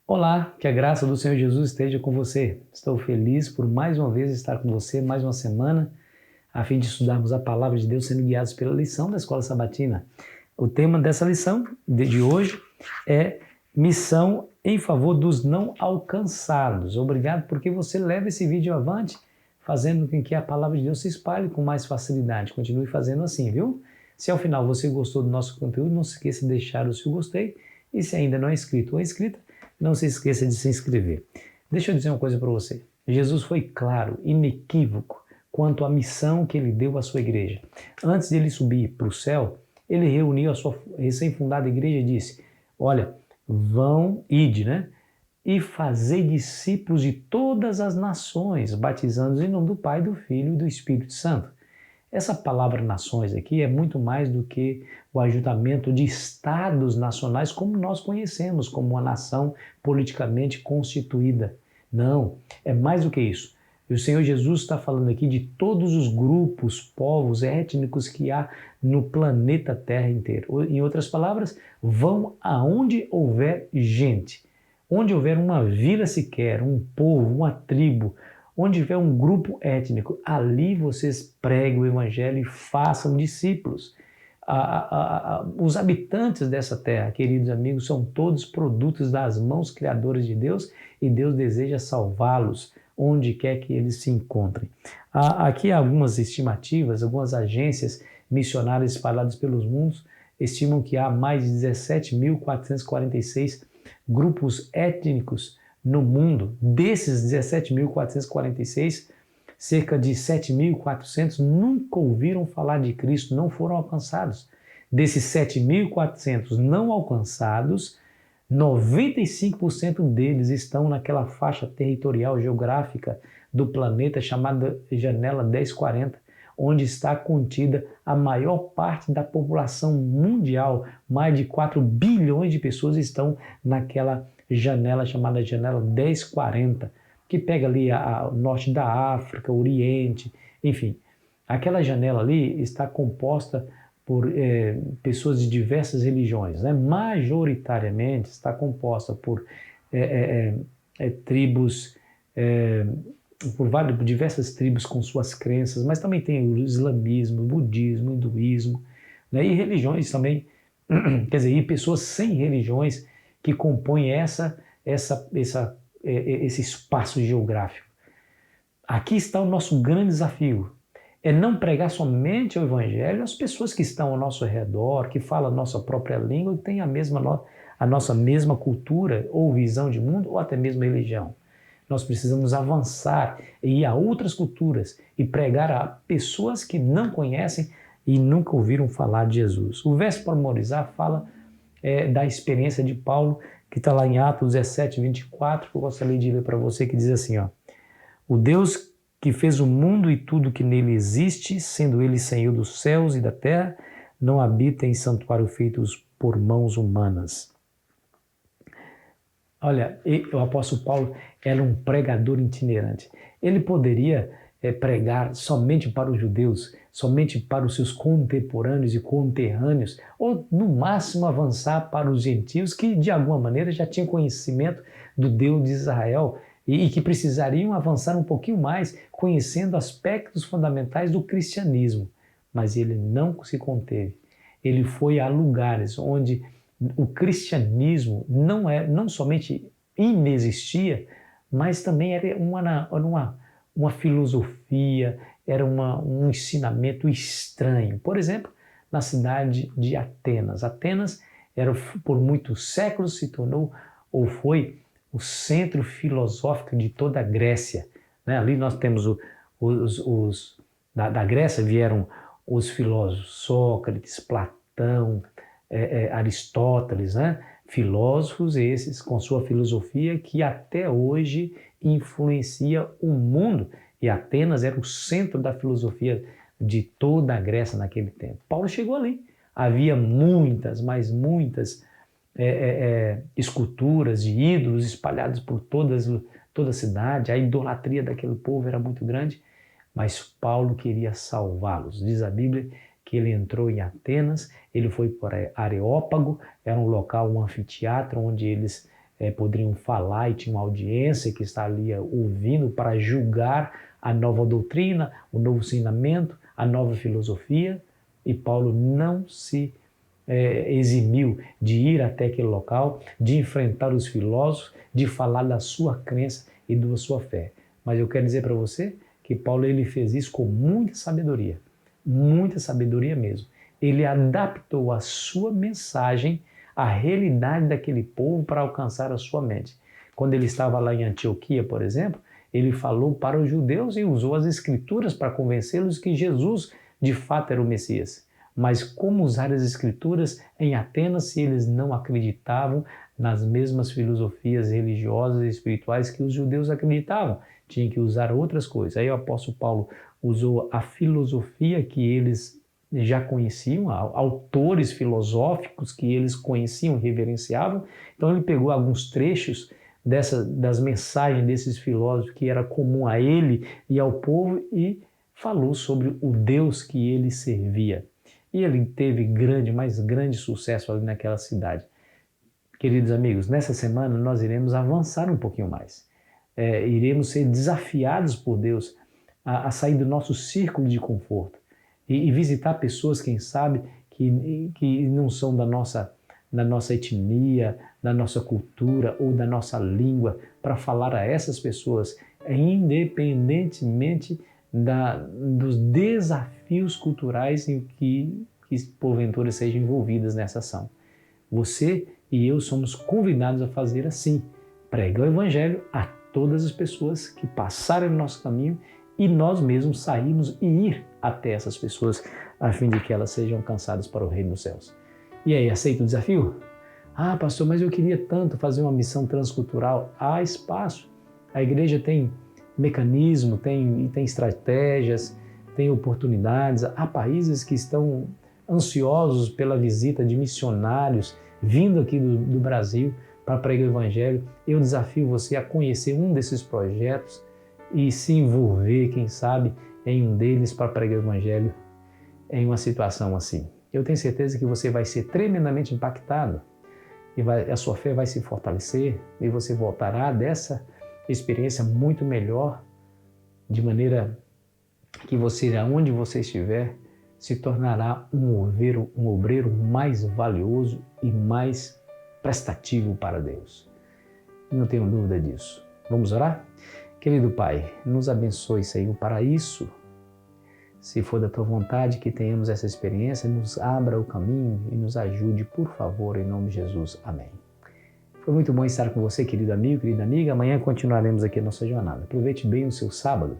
Olá, que a graça do Senhor Jesus esteja com você. Estou feliz por mais uma vez estar com você, mais uma semana, a fim de estudarmos a palavra de Deus sendo guiados pela lição da Escola Sabatina. O tema dessa lição de hoje é missão em favor dos não alcançados. Obrigado porque você leva esse vídeo avante, fazendo com que a palavra de Deus se espalhe com mais facilidade. Continue fazendo assim, viu? Se ao final você gostou do nosso conteúdo, não se esqueça de deixar o seu gostei. E se ainda não é inscrito ou inscrita, não se esqueça de se inscrever. Deixa eu dizer uma coisa para você. Jesus foi claro, inequívoco, quanto à missão que ele deu à sua igreja. Antes de ele subir para o céu, ele reuniu a sua recém-fundada igreja e disse: olha, vão, ide, né? E fazei discípulos de todas as nações, batizando-os em nome do Pai, do Filho e do Espírito Santo. Essa palavra nações aqui é muito mais do que o ajuntamento de estados nacionais como nós conhecemos, como uma nação politicamente constituída. Não, é mais do que isso. E o Senhor Jesus está falando aqui de todos os grupos, povos, étnicos que há no planeta Terra inteiro. Em outras palavras, vão aonde houver gente. Onde houver uma vila sequer, um povo, uma tribo, onde tiver um grupo étnico, ali vocês preguem o evangelho e façam discípulos. Os habitantes dessa terra, queridos amigos, são todos produtos das mãos criadoras de Deus e Deus deseja salvá-los onde quer que eles se encontrem. Aqui há algumas estimativas, algumas agências missionárias espalhadas pelos mundos estimam que há mais de 17.446 grupos étnicos no mundo. Desses 17.446, cerca de 7.400 nunca ouviram falar de Cristo, não foram alcançados. Desses 7.400 não alcançados, 95% deles estão naquela faixa territorial geográfica do planeta chamada Janela 1040, onde está contida a maior parte da população mundial. Mais de 4 bilhões de pessoas estão naquela janela chamada Janela 1040, que pega ali o norte da África, o Oriente, enfim. Aquela janela ali está composta por pessoas de diversas religiões, né? Majoritariamente está composta por tribos, por diversas tribos com suas crenças, mas também tem o islamismo, o budismo, o hinduísmo, né? E religiões também, quer dizer, e pessoas sem religiões que compõem esse espaço geográfico. Aqui está o nosso grande desafio, é não pregar somente o evangelho às pessoas que estão ao nosso redor, que falam a nossa própria língua, que têm a nossa mesma cultura ou visão de mundo, ou até mesmo religião. Nós precisamos avançar e ir a outras culturas e pregar a pessoas que não conhecem e nunca ouviram falar de Jesus. O verso para memorizar fala da experiência de Paulo, que está lá em Atos 17, 24, que eu gostaria de ler para você, que diz assim, ó: o Deus que fez o mundo e tudo que nele existe, sendo ele Senhor dos céus e da terra, não habita em santuário feitos por mãos humanas. Olha, o apóstolo Paulo era um pregador itinerante. Ele poderia pregar somente para os judeus, somente para os seus contemporâneos e conterrâneos, ou no máximo avançar para os gentios que de alguma maneira já tinham conhecimento do Deus de Israel e que precisariam avançar um pouquinho mais, conhecendo aspectos fundamentais do cristianismo. Mas ele não se conteve. Ele foi a lugares onde o cristianismo não somente inexistia, mas também era uma filosofia, era um ensinamento estranho. Por exemplo, na cidade de Atenas. Atenas por muitos séculos se tornou ou foi o centro filosófico de toda a Grécia, né? Ali nós temos da Grécia vieram os filósofos Sócrates, Platão, Aristóteles, né? Filósofos esses com sua filosofia que até hoje influencia o mundo, e Atenas era o centro da filosofia de toda a Grécia naquele tempo. Paulo chegou ali, havia muitas, mas muitas esculturas de ídolos espalhados por toda a cidade, a idolatria daquele povo era muito grande, mas Paulo queria salvá-los. Diz a Bíblia que ele entrou em Atenas, ele foi para Areópago, era um local, um anfiteatro, onde eles poderiam falar e tinha uma audiência que está ali ouvindo para julgar a nova doutrina, o novo ensinamento, a nova filosofia, e Paulo não se eximiu de ir até aquele local, de enfrentar os filósofos, de falar da sua crença e da sua fé. Mas eu quero dizer para você que Paulo ele fez isso com muita sabedoria mesmo. Ele adaptou a sua mensagem à realidade daquele povo para alcançar a sua mente. Quando ele estava lá em Antioquia, por exemplo, ele falou para os judeus e usou as escrituras para convencê-los que Jesus de fato era o Messias. Mas como usar as escrituras em Atenas se eles não acreditavam nas mesmas filosofias religiosas e espirituais que os judeus acreditavam? Tinha que usar outras coisas. Aí o apóstolo Paulo usou a filosofia que eles já conheciam, autores filosóficos que eles conheciam e reverenciavam. Então ele pegou alguns trechos das mensagens desses filósofos que era comum a ele e ao povo e falou sobre o Deus que ele servia. E ele teve grande sucesso ali naquela cidade. Queridos amigos, nessa semana nós iremos avançar um pouquinho mais. Iremos ser desafiados por Deus a sair do nosso círculo de conforto e visitar pessoas, quem sabe, que não são da nossa etnia, da nossa cultura ou da nossa língua, para falar a essas pessoas, independentemente dos desafios culturais em que porventura sejam envolvidas nessa ação. Você e eu somos convidados a fazer assim, pregar o Evangelho a todas as pessoas que passarem no nosso caminho e nós mesmos sairmos e ir até essas pessoas a fim de que elas sejam alcançadas para o reino dos céus. E aí, aceita o desafio? Ah, pastor, mas eu queria tanto fazer uma missão transcultural. Há espaço. A igreja tem mecanismo, tem estratégias, tem oportunidades. Há países que estão ansiosos pela visita de missionários vindo aqui do Brasil para pregar o Evangelho. Eu desafio você a conhecer um desses projetos e se envolver, quem sabe, em um deles para pregar o Evangelho em uma situação assim. Eu tenho certeza que você vai ser tremendamente impactado e a sua fé vai se fortalecer e você voltará dessa experiência muito melhor, de maneira que você, aonde você estiver, se tornará um obreiro mais valioso e mais prestativo para Deus. Não tenho dúvida disso. Vamos orar? Querido Pai, nos abençoe, Senhor, para isso. Se for da Tua vontade que tenhamos essa experiência, nos abra o caminho e nos ajude, por favor, em nome de Jesus. Amém. Foi muito bom estar com você, querido amigo, querida amiga. Amanhã continuaremos aqui a nossa jornada. Aproveite bem o seu sábado.